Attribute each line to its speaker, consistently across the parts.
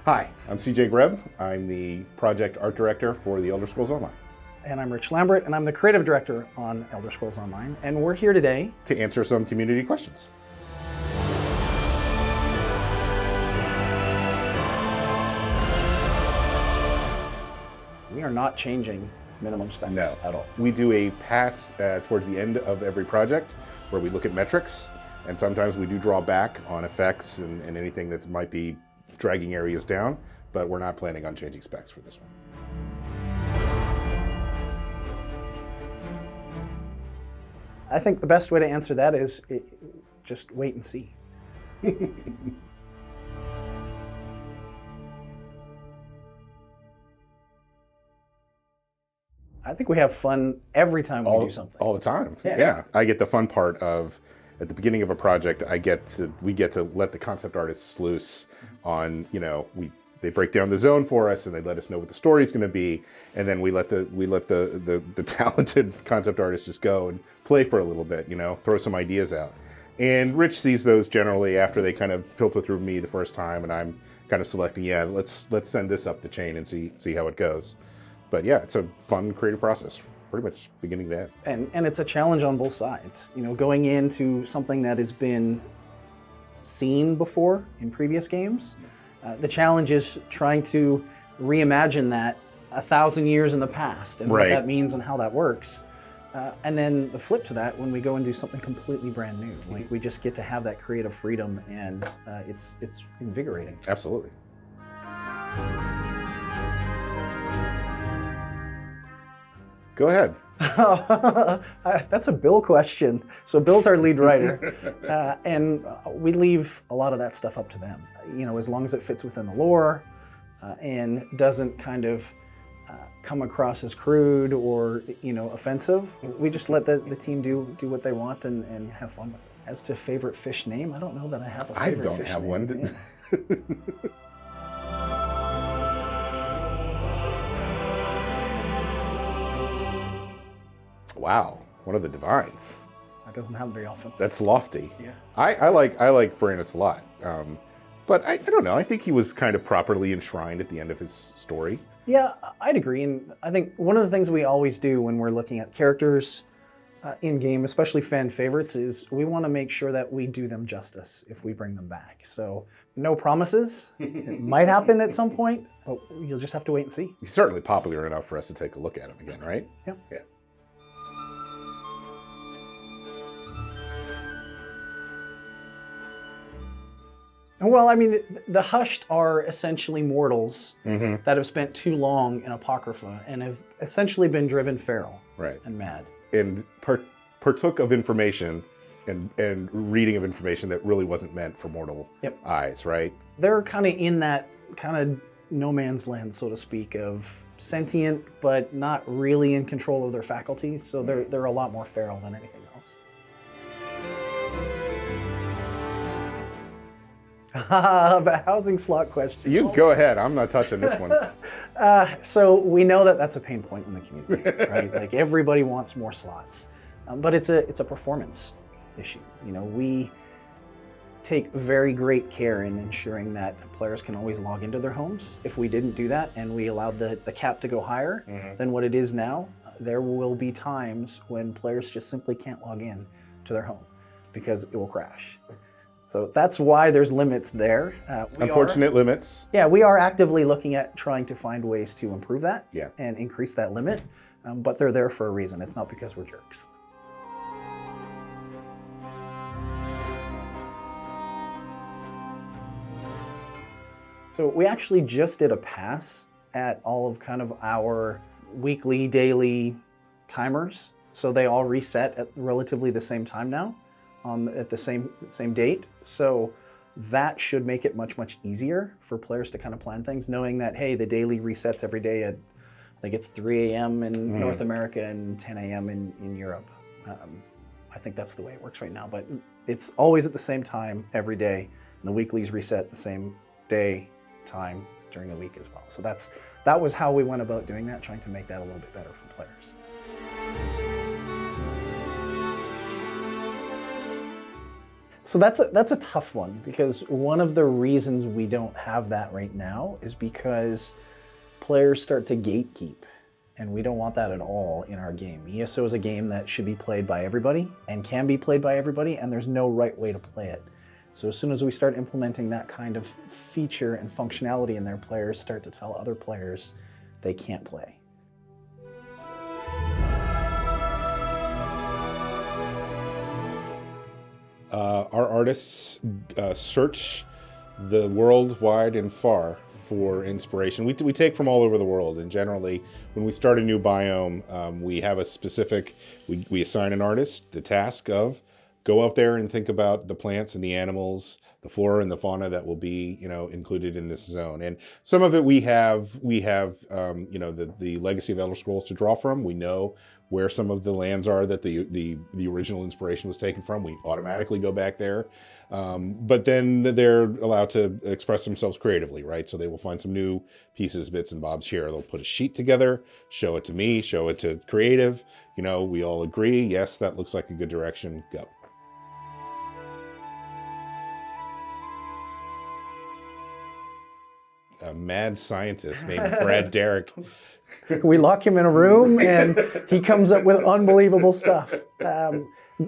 Speaker 1: Hi, I'm CJ Grebb. I'm the project art director for the Elder Scrolls Online.
Speaker 2: And I'm Rich Lambert, and I'm the creative director on Elder Scrolls Online. And we're here today
Speaker 1: to answer some community questions.
Speaker 2: We are not changing minimum specs at all.
Speaker 1: We do a pass towards the end of every project where we look at metrics, and sometimes we do draw back on effects and anything that might be dragging areas down, but we're not planning on changing specs for this one.
Speaker 2: I think the best way to answer that is just wait and see. I think we have fun every time we do something.
Speaker 1: All the time. Yeah. I get the fun part of, at the beginning of a project, we get to let the concept artists loose on, they break down the zone for us and they let us know what the story is going to be, and then we let the talented concept artists just go and play for a little bit, throw some ideas out. And Rich sees those generally after they kind of filter through me the first time, and I'm kind of selecting, let's send this up the chain and see how it goes. But yeah, it's a fun creative process, pretty much beginning to end.
Speaker 2: And it's a challenge on both sides. Going into something that has been seen before in previous games, the challenge is trying to reimagine that 1,000 years in the past and what that means and how that works. And then the flip to that, when we go and do something completely brand new, like we just get to have that creative freedom, and it's invigorating.
Speaker 1: Absolutely. Go ahead.
Speaker 2: That's a Bill question. So Bill's our lead writer, and we leave a lot of that stuff up to them. As long as it fits within the lore and doesn't kind of come across as crude or offensive, we just let the team do what they want and have fun with it. As to favorite fish name, I don't know that I have a favorite fish name.
Speaker 1: I don't have one.
Speaker 2: Yeah.
Speaker 1: Wow, one of the divines.
Speaker 2: That doesn't happen very often.
Speaker 1: That's lofty.
Speaker 2: Yeah.
Speaker 1: I like Varanus a lot, but I don't know. I think he was kind of properly enshrined at the end of his story.
Speaker 2: Yeah, I'd agree, and I think one of the things we always do when we're looking at characters in game, especially fan favorites, is we want to make sure that we do them justice if we bring them back. So no promises. It might happen at some point, but you'll just have to wait and see.
Speaker 1: He's certainly popular enough for us to take a look at him again, right?
Speaker 2: Yeah.
Speaker 1: Yeah.
Speaker 2: Well, I mean, the Hushed are essentially mortals that have spent too long in Apocrypha and have essentially been driven feral and mad.
Speaker 1: And partook of information and reading of information that really wasn't meant for mortal eyes, right?
Speaker 2: They're kind of in that kind of no man's land, so to speak, of sentient but not really in control of their faculties. So they're a lot more feral than anything else. The housing slot question.
Speaker 1: You go ahead. I'm not touching this one.
Speaker 2: So we know that that's a pain point in the community, right? Like everybody wants more slots, but it's a performance issue. We take very great care in ensuring that players can always log into their homes. If we didn't do that and we allowed the cap to go higher than what it is now, there will be times when players just simply can't log in to their home because it will crash. So that's why there's limits there.
Speaker 1: Unfortunate limits.
Speaker 2: Yeah, we are actively looking at trying to find ways to improve that and increase that limit, but they're there for a reason. It's not because we're jerks. So we actually just did a pass at all of kind of our weekly, daily timers. So they all reset at relatively the same time now. At the same date. So that should make it much, much easier for players to kind of plan things, knowing that, hey, the daily resets every day at, I think it's 3 a.m. in North America and 10 a.m. in Europe. I think that's the way it works right now, but it's always at the same time every day, and the weeklies reset the same day, time during the week as well. So that was how we went about doing that, trying to make that a little bit better for players. So that's a tough one, because one of the reasons we don't have that right now is because players start to gatekeep, and we don't want that at all in our game. ESO is a game that should be played by everybody and can be played by everybody, and there's no right way to play it. So as soon as we start implementing that kind of feature and functionality in there, players start to tell other players they can't play.
Speaker 1: Our artists search the world wide and far for inspiration. We take from all over the world, and generally when we start a new biome, we have a specific, we assign an artist the task of go out there and think about the plants and the animals, the flora and the fauna that will be, included in this zone. And some of it we have the legacy of Elder Scrolls to draw from. We know where some of the lands are that the original inspiration was taken from. We automatically go back there. But then they're allowed to express themselves creatively, right? So they will find some new pieces, bits and bobs here. They'll put a sheet together, show it to me, show it to creative. We all agree, yes, that looks like a good direction, go. A mad scientist named Brad Derrick.
Speaker 2: We lock him in a room and he comes up with unbelievable stuff.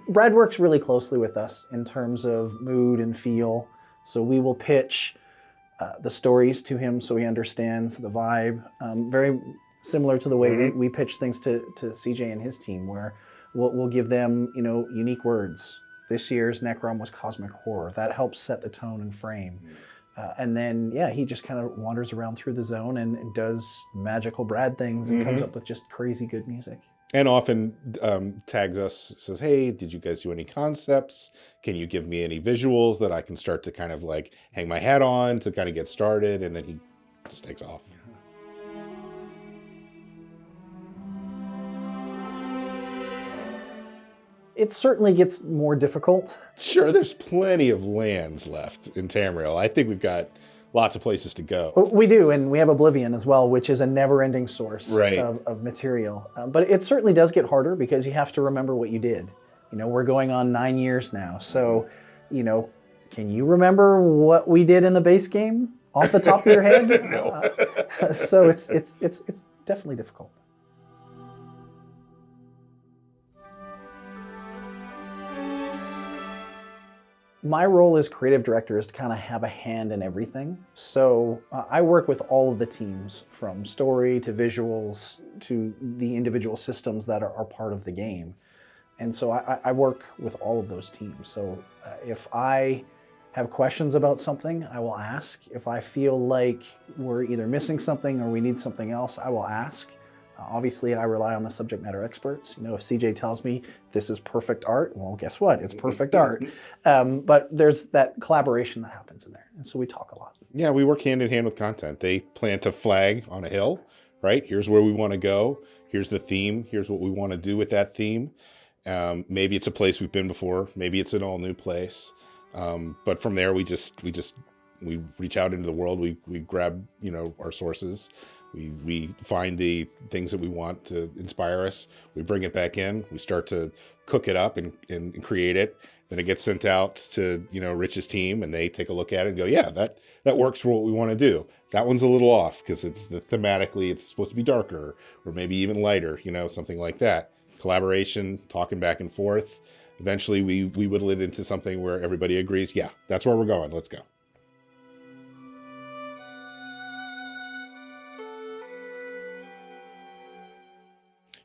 Speaker 2: Brad works really closely with us in terms of mood and feel. So we will pitch the stories to him so he understands the vibe. Very similar to the way we pitch things to CJ and his team, where we'll give them unique words. This year's Necrom was cosmic horror. That helps set the tone and frame. And then, he just kind of wanders around through the zone and does magical Brad things and comes up with just crazy good music.
Speaker 1: And often tags us, says, hey, did you guys do any concepts? Can you give me any visuals that I can start to kind of like hang my hat on to kind of get started? And then he just takes off.
Speaker 2: It certainly gets more difficult.
Speaker 1: Sure, there's plenty of lands left in Tamriel. I think we've got lots of places to go.
Speaker 2: We do, and we have Oblivion as well, which is a never-ending source
Speaker 1: Right.
Speaker 2: of material. But it certainly does get harder because you have to remember what you did. We're going on 9 years now, so, can you remember what we did in the base game off the top of your head?
Speaker 1: No.
Speaker 2: So it's definitely difficult. My role as creative director is to kind of have a hand in everything. So I work with all of the teams, from story to visuals to the individual systems that are part of the game. And so I work with all of those teams. So if I have questions about something, I will ask. If I feel like we're either missing something or we need something else, I will ask. Obviously, I rely on the subject matter experts. If CJ tells me this is perfect art, well, guess what? It's perfect art. But there's that collaboration that happens in there. And so we talk a lot.
Speaker 1: Yeah, we work hand in hand with content. They plant a flag on a hill, right? Here's where we want to go. Here's the theme. Here's what we want to do with that theme. Maybe it's a place we've been before. Maybe it's an all new place. But from there, we reach out into the world. We grab, our sources. We find the things that we want to inspire us. We bring it back in. We start to cook it up and create it. Then it gets sent out to, Rich's team, and they take a look at it and go, yeah, that works for what we want to do. That one's a little off because thematically it's supposed to be darker or maybe even lighter, something like that. Collaboration, talking back and forth. Eventually we whittle it into something where everybody agrees, yeah, that's where we're going. Let's go.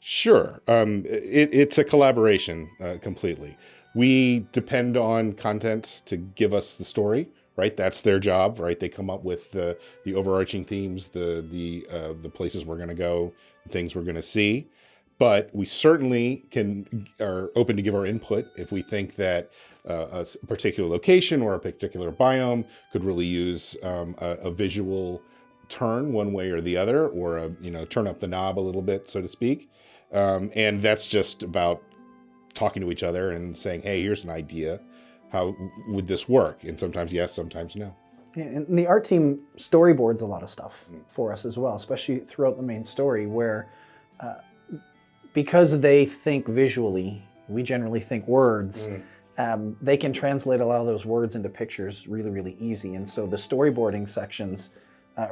Speaker 1: Sure. It's a collaboration completely. We depend on content to give us the story, right? That's their job, right? They come up with the overarching themes, the places we're going to go, things we're going to see. But we certainly are open to give our input if we think that a particular location or a particular biome could really use a visual turn one way or the other, or turn up the knob a little bit, so to speak. And that's just about talking to each other and saying, hey, here's an idea. How would this work? And sometimes yes, sometimes no.
Speaker 2: Yeah, and the art team storyboards a lot of stuff for us as well, especially throughout the main story, where because they think visually, we generally think words. they can translate a lot of those words into pictures really, really easy. And so the storyboarding sections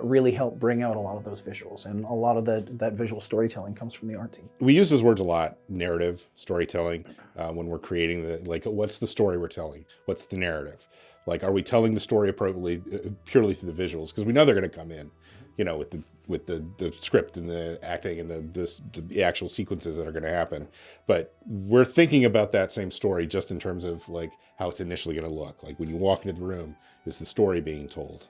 Speaker 2: really help bring out a lot of those visuals. And a lot of that visual storytelling comes from the art team.
Speaker 1: We use those words a lot, narrative, storytelling, when we're creating like, what's the story we're telling? What's the narrative? Like, are we telling the story appropriately, purely through the visuals? Because we know they're going to come in, with the script and the acting and the actual sequences that are going to happen. But we're thinking about that same story just in terms of like how it's initially going to look. Like when you walk into the room, is the story being told?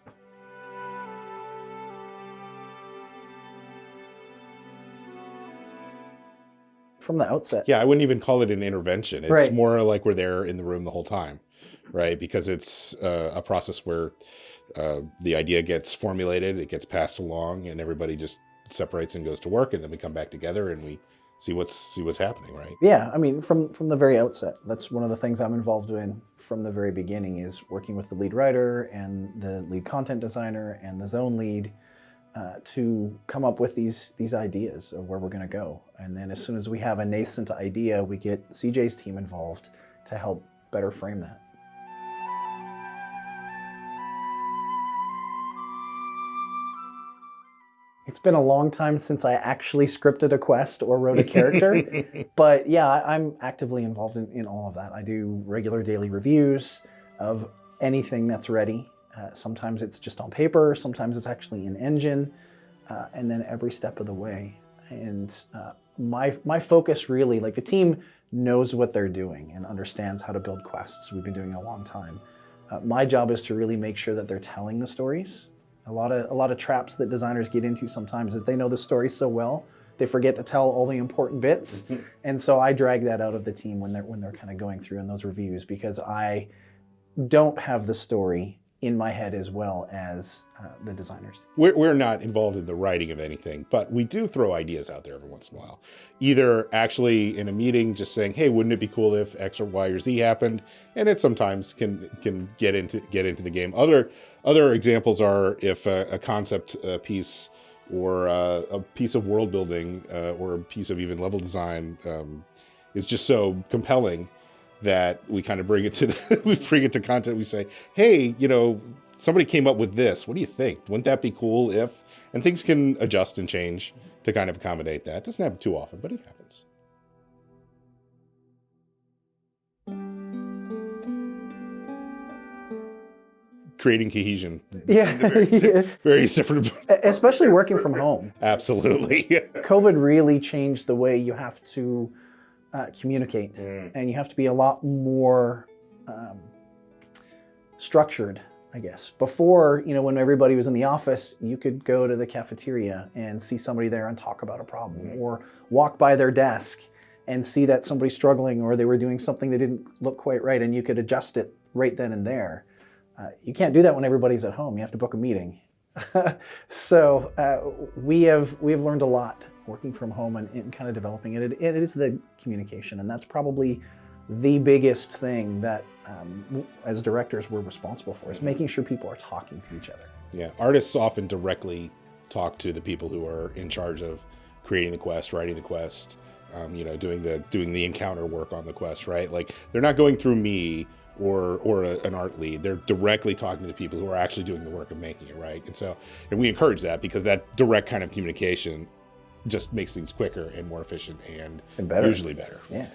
Speaker 2: From the outset.
Speaker 1: Yeah, I wouldn't even call it an intervention. It's
Speaker 2: Right.
Speaker 1: more like we're there in the room the whole time, right? Because it's a process where the idea gets formulated, it gets passed along, and everybody just separates and goes to work, and then we come back together and we see what's happening, right?
Speaker 2: Yeah, I mean, from the very outset, that's one of the things I'm involved in from the very beginning, is working with the lead writer and the lead content designer and the zone lead to come up with these ideas of where we're going to go. And then as soon as we have a nascent idea, we get CJ's team involved to help better frame that. It's been a long time since I actually scripted a quest or wrote a character, but yeah, I'm actively involved in all of that. I do regular daily reviews of anything that's ready. Sometimes it's just on paper, sometimes it's actually in engine, and then every step of the way. And my focus really, like the team knows what they're doing and understands how to build quests. We've been doing it a long time. My job is to really make sure that they're telling the stories. A lot of traps that designers get into sometimes is they know the story so well, they forget to tell all the important bits. And so I drag that out of the team when they're kind of going through in those reviews, because I don't have the story in my head as well as the designers do.
Speaker 1: We're not involved in the writing of anything, but we do throw ideas out there every once in a while. Either actually in a meeting just saying, hey, wouldn't it be cool if X or Y or Z happened? And it sometimes can get into the game. Other examples are if a concept piece or a piece of world building or a piece of even level design is just so compelling that we kind of bring it to content. We say, hey, somebody came up with this. What do you think? Wouldn't that be cool if? And things can adjust and change to kind of accommodate that. It doesn't happen too often, but it happens. Creating cohesion.
Speaker 2: Yeah.
Speaker 1: Very different.
Speaker 2: Especially working from home.
Speaker 1: Absolutely.
Speaker 2: COVID really changed the way you have to communicate, and you have to be a lot more structured, I guess. Before, when everybody was in the office, you could go to the cafeteria and see somebody there and talk about a problem, or walk by their desk and see that somebody's struggling or they were doing something that didn't look quite right, and you could adjust it right then and there. You can't do that when everybody's at home. You have to book a meeting. So we have learned a lot working from home and kind of developing it. It is the communication, and that's probably the biggest thing that as directors we're responsible for, is making sure people are talking to each other.
Speaker 1: Yeah, artists often directly talk to the people who are in charge of creating the quest, writing the quest, doing the encounter work on the quest, right? Like, they're not going through me or an art lead. They're directly talking to the people who are actually doing the work of making it, right? And we encourage that, because that direct kind of communication just makes things quicker and more efficient and
Speaker 2: better.
Speaker 1: Usually better.
Speaker 2: Yeah.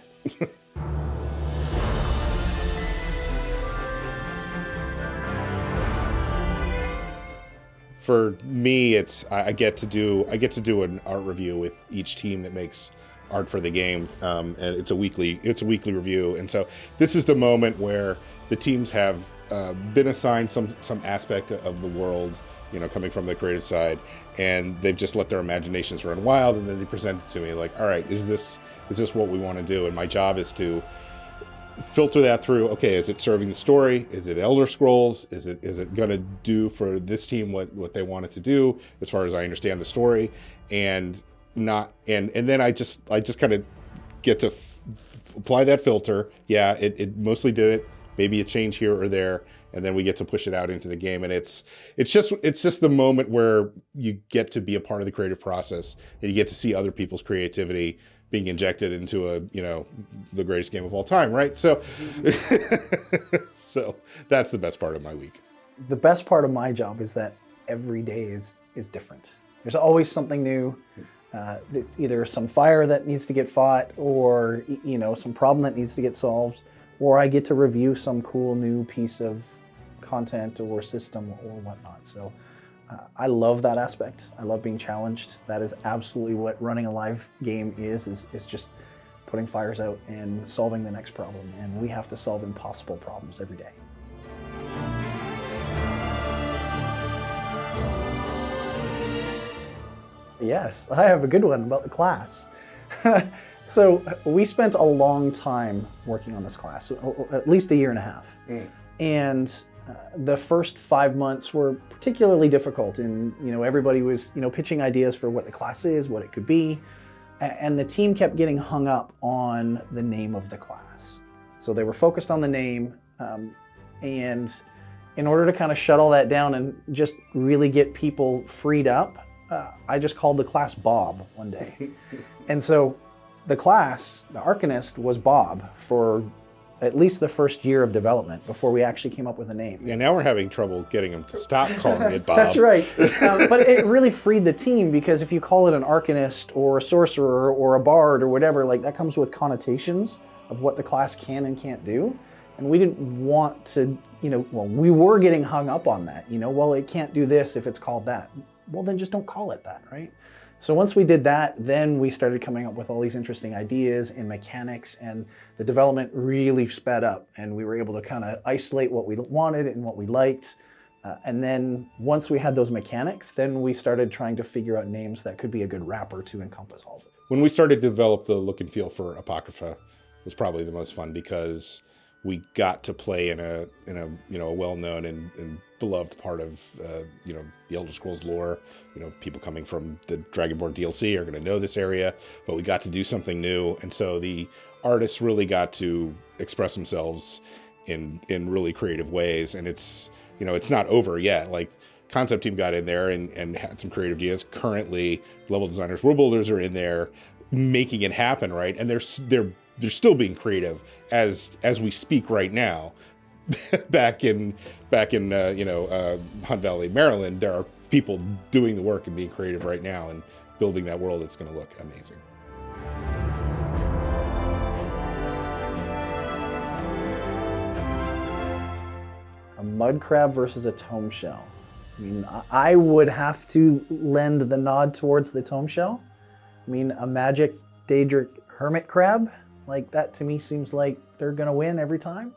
Speaker 1: For me, I get to do an art review with each team that makes art for the game, and it's a weekly review. And so this is the moment where the teams have been assigned some aspect of the world, coming from the creative side, and they've just let their imaginations run wild, and then they present it to me like, all right, is this what we want to do? And my job is to filter that through. Okay, is it serving the story? Is it Elder Scrolls? Is it gonna do for this team what they want it to do, as far as I understand the story? And then I just kind of get to apply that filter. Yeah, it mostly did it. Maybe a change here or there, and then we get to push it out into the game. And it's just the moment where you get to be a part of the creative process, and you get to see other people's creativity being injected into a, you know, the greatest game of all time, right? So, so that's the best part of my week.
Speaker 2: The best part of my job is that every day is different. There's always something new. It's either some fire that needs to get fought, or, you know, some problem that needs to get solved, or I get to review some cool new piece of content or system or whatnot. So I love that aspect. I love being challenged. That is absolutely what running a live game is just putting fires out and solving the next problem. And we have to solve impossible problems every day. Yes, I have a good one about the class. So we spent a long time working on this class, at least a year and a half. And the first 5 months were particularly difficult, and you know, everybody was, you know, pitching ideas for what the class is, what it could be, and the team kept getting hung up on the name of the class. So they were focused on the name, and in order to kind of shut all that down and just really get people freed up, I just called the class Bob one day. And so the class, the Arcanist, was Bob for at least the first year of development before we actually came up with a name.
Speaker 1: Yeah, now we're having trouble getting them to stop calling it Bob.
Speaker 2: That's right. But it really freed the team, because if you call it an Arcanist or a sorcerer or a bard or whatever, like, that comes with connotations of what the class can and can't do. And we didn't want to, you know, well, we were getting hung up on that, you know, well, it can't do this if it's called that. Well, then just don't call it that, right? So once we did that, then we started coming up with all these interesting ideas and mechanics, and the development really sped up, and we were able to kind of isolate what we wanted and what we liked. And then once we had those mechanics, then we started trying to figure out names that could be a good wrapper to encompass all of it.
Speaker 1: When we started to develop the look and feel for Apocrypha, was probably the most fun, because we got to play in a you know, a well-known and beloved part of you know, the Elder Scrolls lore. You know, people coming from the Dragonborn DLC are going to know this area, but we got to do something new, and so the artists really got to express themselves in really creative ways. And it's, you know, it's not over yet. Like, concept team got in there and had some creative ideas. Currently, level designers, world builders are in there making it happen, right? And they're still being creative as we speak right now. back in you know, Hunt Valley, Maryland, there are people doing the work and being creative right now and building that world that's going to look amazing.
Speaker 2: A mud crab versus a tome shell. I mean, I would have to lend the nod towards the tome shell. I mean, a magic Daedric hermit crab, like, that to me seems like they're gonna win every time.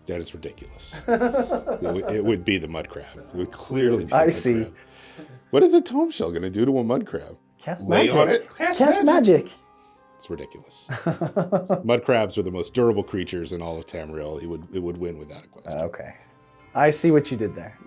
Speaker 1: That is ridiculous. It would be the mud crab. It would clearly be the
Speaker 2: I
Speaker 1: mud
Speaker 2: see.
Speaker 1: crab. What is a tome shell going to do to a mud crab?
Speaker 2: Cast
Speaker 1: Lay
Speaker 2: magic.
Speaker 1: on it?
Speaker 2: Cast magic.
Speaker 1: It's ridiculous. Mud crabs are the most durable creatures in all of Tamriel. It would win without a question.
Speaker 2: Okay. I see what you did there.